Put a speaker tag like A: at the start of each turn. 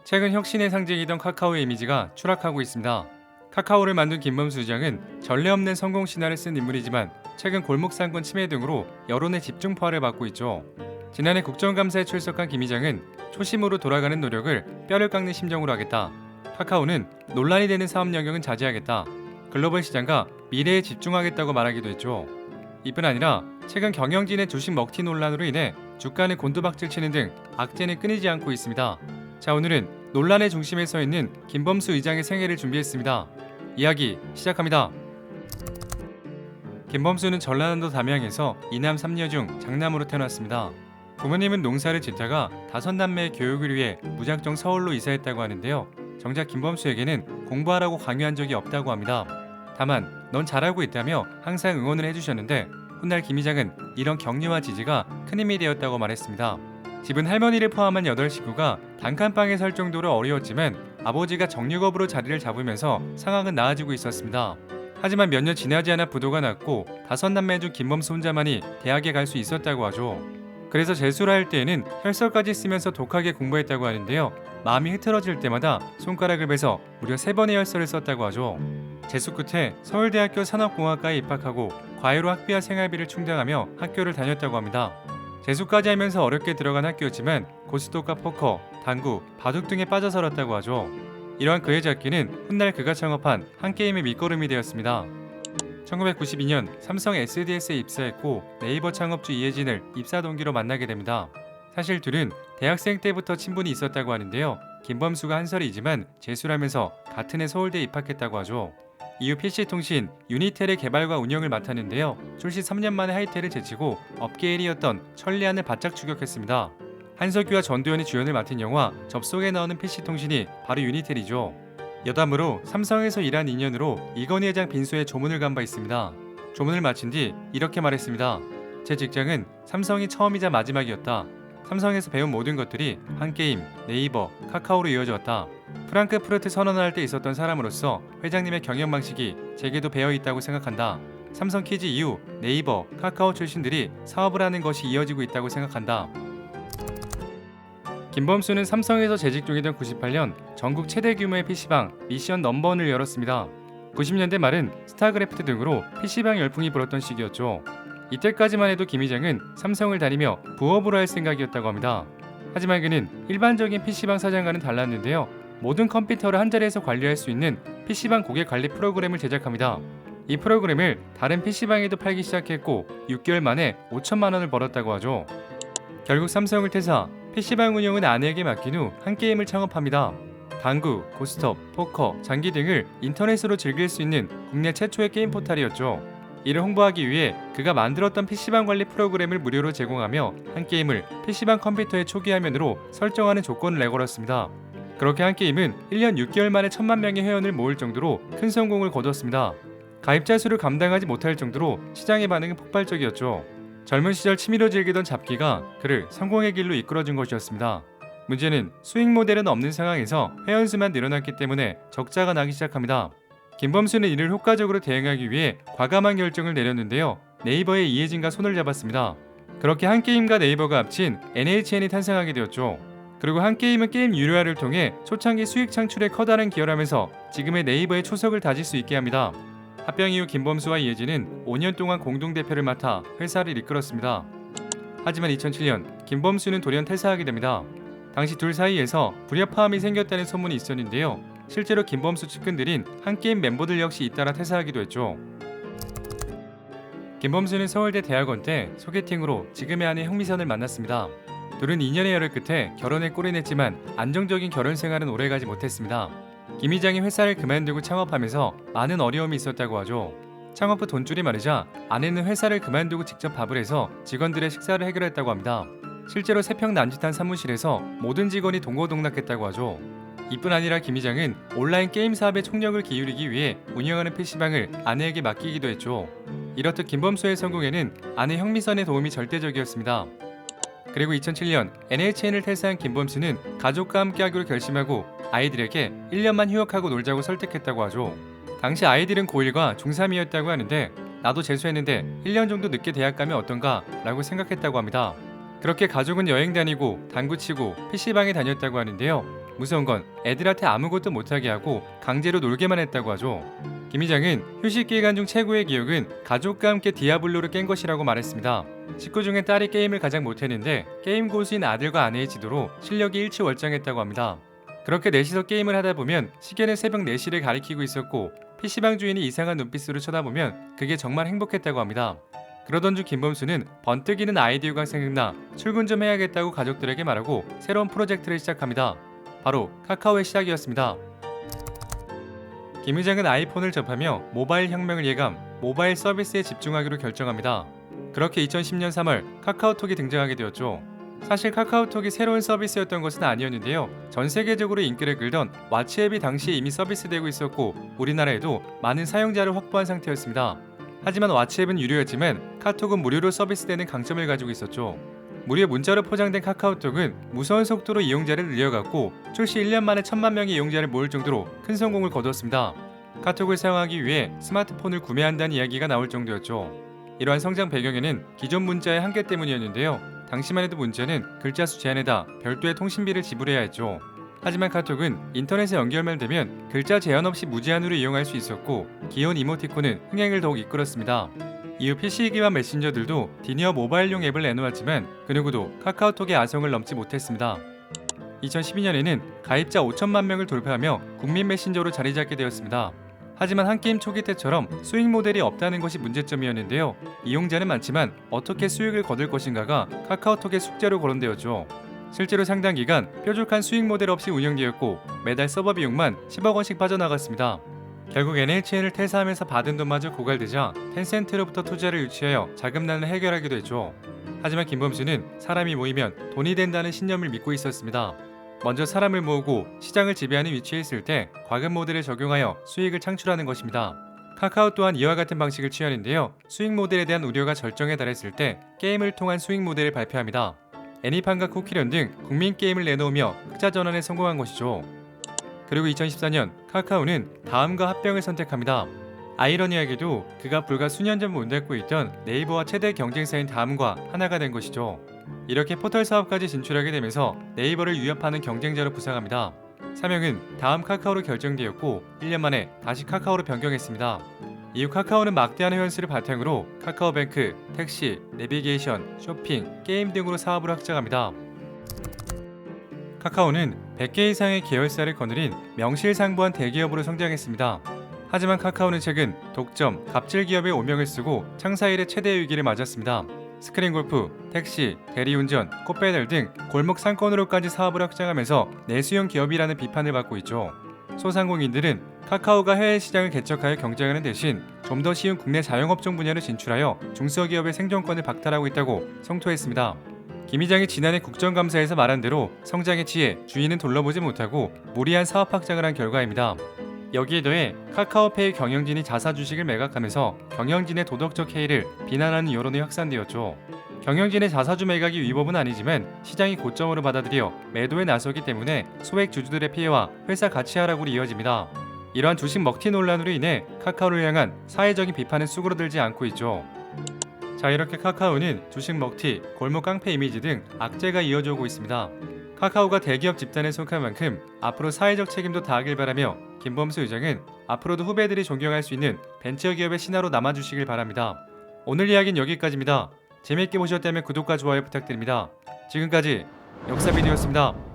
A: 최근 혁신의 상징이던 카카오의 이미지가 추락하고 있습니다. 카카오를 만든 김범수 의장은 전례 없는 성공 신화를 쓴 인물이지만 최근 골목상권 침해 등으로 여론의 집중포화를 받고 있죠. 지난해 국정감사에 출석한 김 의장은 초심으로 돌아가는 노력을 뼈를 깎는 심정으로 하겠다. 카카오는 논란이 되는 사업 영역은 자제하겠다. 글로벌 시장과 미래에 집중하겠다고 말하기도 했죠. 이뿐 아니라 최근 경영진의 주식 먹튀 논란으로 인해 주가는 곤두박질 치는 등 악재는 끊이지 않고 있습니다. 자, 오늘은 논란의 중심에 서 있는 김범수 의장의 생애를 준비했습니다. 이야기 시작합니다. 김범수는 전라남도 담양에서 이남 3녀 중 장남으로 태어났습니다. 부모님은 농사를 짓다가 5남매의 교육을 위해 무작정 서울로 이사했다고 하는데요. 정작 김범수에게는 공부하라고 강요한 적이 없다고 합니다. 다만 넌 잘하고 있다며 항상 응원을 해주셨는데 훗날 김 의장은 이런 격려와 지지가 큰 힘이 되었다고 말했습니다. 집은 할머니를 포함한 8식구가 단칸방에 살 정도로 어려웠지만 아버지가 정육업으로 자리를 잡으면서 상황은 나아지고 있었습니다. 하지만 몇 년 지나지 않아 부도가 났고 5남매 중 김범수 혼자만이 대학에 갈 수 있었다고 하죠. 그래서 재수를 할 때에는 혈서까지 쓰면서 독하게 공부했다고 하는데요. 마음이 흐트러질 때마다 손가락을 베서 무려 3번의 혈서를 썼다고 하죠. 재수 끝에 서울대학교 산업공학과에 입학하고 과외로 학비와 생활비를 충당하며 학교를 다녔다고 합니다. 재수까지 하면서 어렵게 들어간 학교였지만 고스톱과 포커, 당구, 바둑 등에 빠져 살았다고 하죠. 이러한 그의 잡기는 훗날 그가 창업한 한 게임의 밑거름이 되었습니다. 1992년 삼성 SDS에 입사했고 네이버 창업주 이해진을 입사 동기로 만나게 됩니다. 사실 둘은 대학생 때부터 친분이 있었다고 하는데요. 김범수가 한 살이지만 재수를 하면서 같은 해 서울대에 입학했다고 하죠. 이후 PC통신, 유니텔의 개발과 운영을 맡았는데요. 출시 3년 만에 하이텔을 제치고 업계 1위였던 천리안을 바짝 추격했습니다. 한석규와 전도연이 주연을 맡은 영화 접속에 나오는 PC통신이 바로 유니텔이죠. 여담으로 삼성에서 일한 인연으로 이건희 회장 빈소에 조문을 간 바 있습니다. 조문을 마친 뒤 이렇게 말했습니다. 제 직장은 삼성이 처음이자 마지막이었다. 삼성에서 배운 모든 것들이 한게임, 네이버, 카카오로 이어졌다. 프랑크푸르트 선언을 할 때 있었던 사람으로서 회장님의 경영 방식이 제게도 배어 있다고 생각한다. 삼성 키즈 이후 네이버, 카카오 출신들이 사업을 하는 것이 이어지고 있다고 생각한다. 김범수는 삼성에서 재직 중이던 98년 전국 최대 규모의 PC방 미션 넘버원을 열었습니다. 90년대 말은 스타크래프트 등으로 PC방 열풍이 불었던 시기였죠. 이때까지만 해도 김 의장은 삼성을 다니며 부업으로 할 생각이었다고 합니다. 하지만 그는 일반적인 PC방 사장과는 달랐는데요. 모든 컴퓨터를 한자리에서 관리할 수 있는 PC방 고객 관리 프로그램을 제작합니다. 이 프로그램을 다른 PC방에도 팔기 시작했고 6개월 만에 5천만 원을 벌었다고 하죠. 결국 삼성을 퇴사, PC방 운영은 아내에게 맡긴 후 한 게임을 창업합니다. 당구, 고스톱, 포커, 장기 등을 인터넷으로 즐길 수 있는 국내 최초의 게임 포탈이었죠. 이를 홍보하기 위해 그가 만들었던 PC방 관리 프로그램을 무료로 제공하며 한 게임을 PC방 컴퓨터의 초기 화면으로 설정하는 조건을 내걸었습니다. 그렇게 한 게임은 1년 6개월 만에 1,000만 명의 회원을 모을 정도로 큰 성공을 거뒀습니다. 가입자 수를 감당하지 못할 정도로 시장의 반응은 폭발적이었죠. 젊은 시절 취미로 즐기던 잡기가 그를 성공의 길로 이끌어준 것이었습니다. 문제는 수익 모델은 없는 상황에서 회원수만 늘어났기 때문에 적자가 나기 시작합니다. 김범수는 이를 효과적으로 대응하기 위해 과감한 결정을 내렸는데요. 네이버의 이해진과 손을 잡았습니다. 그렇게 한게임과 네이버가 합친 NHN이 탄생하게 되었죠. 그리고 한게임은 게임 유료화를 통해 초창기 수익 창출에 커다란 기여를 하면서 지금의 네이버의 초석을 다질 수 있게 합니다. 합병 이후 김범수와 이해진은 5년 동안 공동대표를 맡아 회사를 이끌었습니다. 하지만 2007년 김범수는 돌연 퇴사하게 됩니다. 당시 둘 사이에서 불협화음이 생겼다는 소문이 있었는데요. 실제로 김범수 측근들인 한게임 멤버들 역시 잇따라 퇴사하기도 했죠. 김범수는 서울대 대학원 때 소개팅으로 지금의 아내 형미선을 만났습니다. 둘은 2년의 열을 끝에 결혼에 꼴이냈지만 안정적인 결혼 생활은 오래가지 못했습니다. 김 의장이 회사를 그만두고 창업하면서 많은 어려움이 있었다고 하죠. 창업 후 돈줄이 마르자 아내는 회사를 그만두고 직접 밥을 해서 직원들의 식사를 해결했다고 합니다. 실제로 3평 남짓한 사무실에서 모든 직원이 동고동락했다고 하죠. 이뿐 아니라 김 의장은 온라인 게임 사업에 총력을 기울이기 위해 운영하는 PC방을 아내에게 맡기기도 했죠. 이렇듯 김범수의 성공에는 아내 형미선의 도움이 절대적이었습니다. 그리고 2007년 NHN을 퇴사한 김범수는 가족과 함께하기로 결심하고 아이들에게 1년만 휴학하고 놀자고 설득했다고 하죠. 당시 아이들은 고1과 중3이었다고 하는데 나도 재수했는데 1년 정도 늦게 대학 가면 어떤가 라고 생각했다고 합니다. 그렇게 가족은 여행 다니고 당구 치고 PC방에 다녔다고 하는데요. 무서운 건 애들한테 아무것도 못하게 하고 강제로 놀게만 했다고 하죠. 김 위장은 휴식 기간 중 최고의 기억은 가족과 함께 디아블로를 깬 것이라고 말했습니다. 식구 중에 딸이 게임을 가장 못했는데 게임 고수인 아들과 아내의 지도로 실력이 일취월장했다고 합니다. 그렇게 넷이서 게임을 하다 보면 시계는 새벽 4시를 가리키고 있었고 PC방 주인이 이상한 눈빛으로 쳐다보면 그게 정말 행복했다고 합니다. 그러던 중 김범수는 번뜩이는 아이디어가 생각나 출근 좀 해야겠다고 가족들에게 말하고 새로운 프로젝트를 시작합니다. 바로 카카오의 시작이었습니다. 김 회장은 아이폰을 접하며 모바일 혁명을 예감, 모바일 서비스에 집중하기로 결정합니다. 그렇게 2010년 3월 카카오톡이 등장하게 되었죠. 사실 카카오톡이 새로운 서비스였던 것은 아니었는데요. 전 세계적으로 인기를 끌던 왓츠 앱이 당시에 이미 서비스되고 있었고 우리나라에도 많은 사용자를 확보한 상태였습니다. 하지만 왓츠 앱은 유료였지만 카톡은 무료로 서비스되는 강점을 가지고 있었죠. 무료 문자로 포장된 카카오톡은 무서운 속도로 이용자를 늘려갔고 출시 1년 만에 1000만 명의 이용자를 모을 정도로 큰 성공을 거두었습니다. 카톡을 사용하기 위해 스마트폰을 구매한다는 이야기가 나올 정도였죠. 이러한 성장 배경에는 기존 문자의 한계 때문이었는데요. 당시만 해도 문자는 글자 수 제한에다 별도의 통신비를 지불해야 했죠. 하지만 카톡은 인터넷에 연결만 되면 글자 제한 없이 무제한으로 이용할 수 있었고 귀여운 이모티콘은 흥행을 더욱 이끌었습니다. 이후 PC 기반 메신저들도 디니어 모바일용 앱을 내놓았지만 그 누구도 카카오톡의 아성을 넘지 못했습니다. 2012년에는 가입자 5천만 명을 돌파하며 국민 메신저로 자리 잡게 되었습니다. 하지만 한 게임 초기 때처럼 수익 모델이 없다는 것이 문제점이었는데요. 이용자는 많지만 어떻게 수익을 거둘 것인가가 카카오톡의 숙제로 거론되었죠. 실제로 상당 기간 뾰족한 수익 모델 없이 운영되었고 매달 서버 비용만 10억 원씩 빠져나갔습니다. 결국 NHN을 퇴사하면서 받은 돈마저 고갈되자 텐센트로부터 투자를 유치하여 자금난을 해결하기도 했죠. 하지만 김범수는 사람이 모이면 돈이 된다는 신념을 믿고 있었습니다. 먼저 사람을 모으고 시장을 지배하는 위치에 있을 때 과금 모델을 적용하여 수익을 창출하는 것입니다. 카카오 또한 이와 같은 방식을 취하는데요. 수익 모델에 대한 우려가 절정에 달했을 때 게임을 통한 수익 모델을 발표합니다. 애니팡과 쿠키런 등 국민 게임을 내놓으며 흑자 전환에 성공한 것이죠. 그리고 2014년 카카오는 다음과 합병을 선택합니다. 아이러니하게도 그가 불과 수년 전 문닫고 있던 네이버와 최대 경쟁사인 다음과 하나가 된 것이죠. 이렇게 포털 사업까지 진출하게 되면서 네이버를 위협하는 경쟁자로 부상합니다. 사명은 다음 카카오로 결정되었고 1년 만에 다시 카카오로 변경했습니다. 이후 카카오는 막대한 회원수를 바탕으로 카카오뱅크, 택시, 내비게이션, 쇼핑, 게임 등으로 사업을 확장합니다. 카카오는 100개 이상의 계열사를 거느린 명실상부한 대기업으로 성장했습니다. 하지만 카카오는 최근 독점, 갑질 기업의 오명을 쓰고 창사 이래 최대 위기를 맞았습니다. 스크린골프, 택시, 대리운전, 꽃배달 등 골목 상권으로까지 사업을 확장하면서 내수형 기업이라는 비판을 받고 있죠. 소상공인들은 카카오가 해외 시장을 개척하여 경쟁하는 대신 좀 더 쉬운 국내 자영업종 분야로 진출하여 중소기업의 생존권을 박탈하고 있다고 성토했습니다. 김 위장이 지난해 국정감사에서 말한 대로 성장의 지혜, 주인은 돌려보지 못하고 무리한 사업 확장을 한 결과입니다. 여기에 더해 카카오페이 경영진이 자사 주식을 매각하면서 경영진의 도덕적 해이를 비난하는 여론이 확산되었죠. 경영진의 자사주 매각이 위법은 아니지만 시장이 고점으로 받아들여 매도에 나서기 때문에 소액 주주들의 피해와 회사 가치 하락으로 이어집니다. 이러한 주식 먹튀 논란으로 인해 카카오를 향한 사회적인 비판은 수그러들지 않고 있죠. 자, 이렇게 카카오는 주식 먹튀, 골목 깡패 이미지 등 악재가 이어져 오고 있습니다. 카카오가 대기업 집단에 속한 만큼 앞으로 사회적 책임도 다하길 바라며 김범수 의장은 앞으로도 후배들이 존경할 수 있는 벤처기업의 신화로 남아주시길 바랍니다. 오늘 이야기는 여기까지입니다. 재미있게 보셨다면 구독과 좋아요 부탁드립니다. 지금까지 역사비디오였습니다.